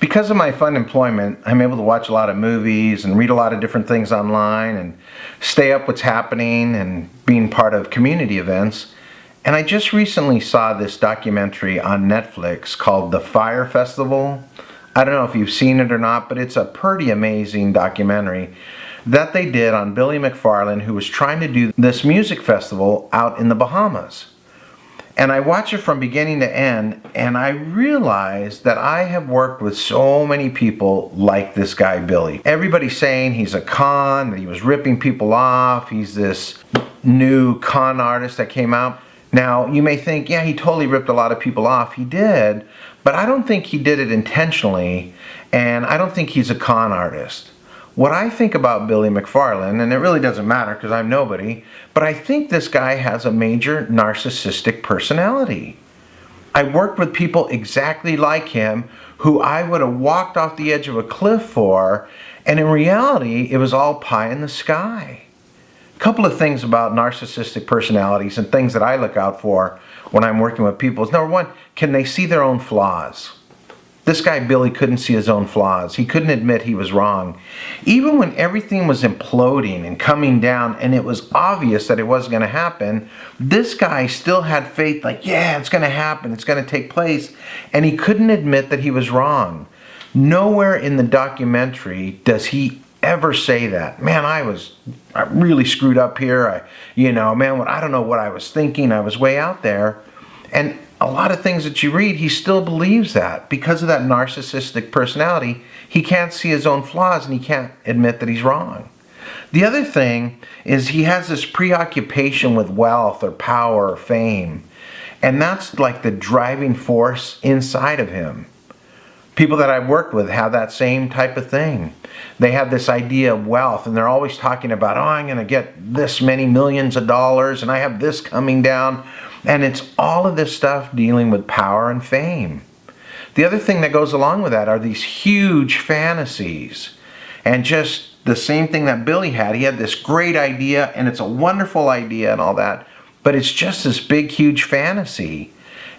Because of my fun employment, I'm able to watch a lot of movies and read a lot of different things online and stay up what's happening and being part of community events. And I just recently saw this documentary on Netflix called the Fyre Festival. I don't know if you've seen it or not, but it's a pretty amazing documentary that they did on Billy McFarland, who was trying to do this music festival out in the Bahamas. And I watch it from beginning to end, and I realize that I have worked with so many people like this guy, Billy. Everybody's saying he's a con, that he was ripping people off, he's this new con artist that came out. Now, you may think, yeah, he totally ripped a lot of people off. He did, but I don't think he did it intentionally, and I don't think he's a con artist. What I think about Billy McFarland, and it really doesn't matter because I'm nobody, but I think this guy has a major narcissistic personality. I worked with people exactly like him who I would have walked off the edge of a cliff for, and in reality, it was all pie in the sky. A couple of things about narcissistic personalities and things that I look out for when I'm working with people is, number one, can they see their own flaws? This guy, Billy, couldn't see his own flaws. He couldn't admit he was wrong. Even when everything was imploding and coming down and it was obvious that it wasn't going to happen, this guy still had faith, like, yeah, it's going to happen, it's going to take place. And he couldn't admit that he was wrong. Nowhere in the documentary does he ever say that. Man, I really screwed up here. I don't know what I was thinking. I was way out there. And a lot of things that you read, he still believes that. Because of that narcissistic personality, he can't see his own flaws and he can't admit that he's wrong. The other thing is he has this preoccupation with wealth or power or fame. And that's like the driving force inside of him. People that I've worked with have that same type of thing. They have this idea of wealth and they're always talking about, oh, I'm going to get this many millions of dollars and I have this coming down. And it's all of this stuff dealing with power and fame. The other thing that goes along with that are these huge fantasies. And just the same thing that Billy had. He had this great idea and it's a wonderful idea and all that. But it's just this big, huge fantasy.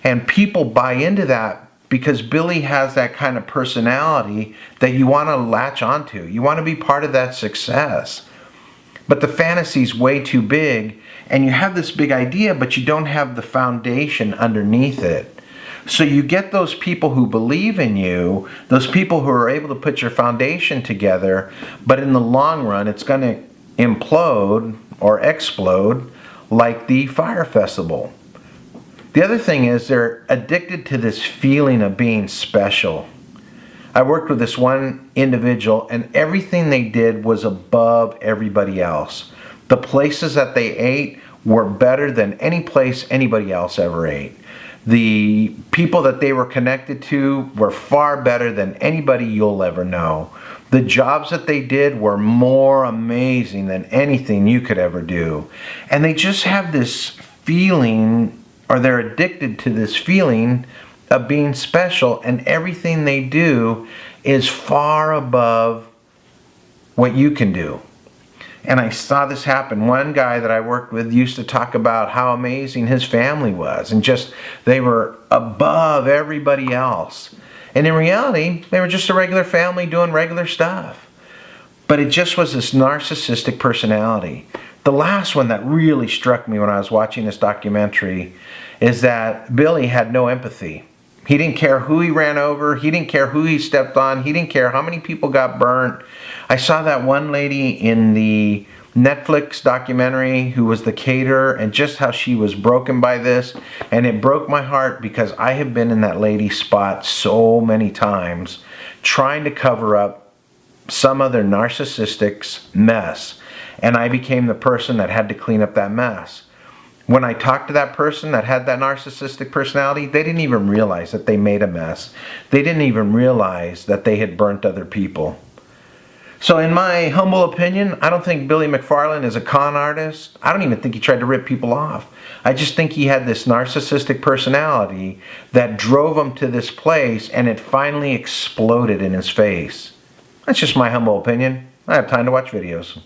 And people buy into that because Billy has that kind of personality that you want to latch onto. You want to be part of that success. But the fantasy's way too big, and you have this big idea, but you don't have the foundation underneath it. So you get those people who believe in you, those people who are able to put your foundation together, but in the long run, it's going to implode or explode like the Fyre Festival. The other thing is they're addicted to this feeling of being special. I worked with this one individual and everything they did was above everybody else. The places that they ate were better than any place anybody else ever ate. The people that they were connected to were far better than anybody you'll ever know. The jobs that they did were more amazing than anything you could ever do. And they just have this feeling, or they're addicted to this feeling of being special, and everything they do is far above what you can do. And I saw this happen. One guy that I worked with used to talk about how amazing his family was, and just they were above everybody else. And in reality, they were just a regular family doing regular stuff. But it just was this narcissistic personality. The last one that really struck me when I was watching this documentary is that Billy had no empathy. He didn't care who he ran over. He didn't care who he stepped on. He didn't care how many people got burnt. I saw that one lady in the Netflix documentary who was the caterer, and just how she was broken by this. And it broke my heart because I have been in that lady's spot so many times trying to cover up some other narcissistic's mess. And I became the person that had to clean up that mess. When I talked to that person that had that narcissistic personality, they didn't even realize that they made a mess. They didn't even realize that they had burnt other people. So in my humble opinion, I don't think Billy McFarland is a con artist. I don't even think he tried to rip people off. I just think he had this narcissistic personality that drove him to this place, and it finally exploded in his face. That's just my humble opinion. I have time to watch videos.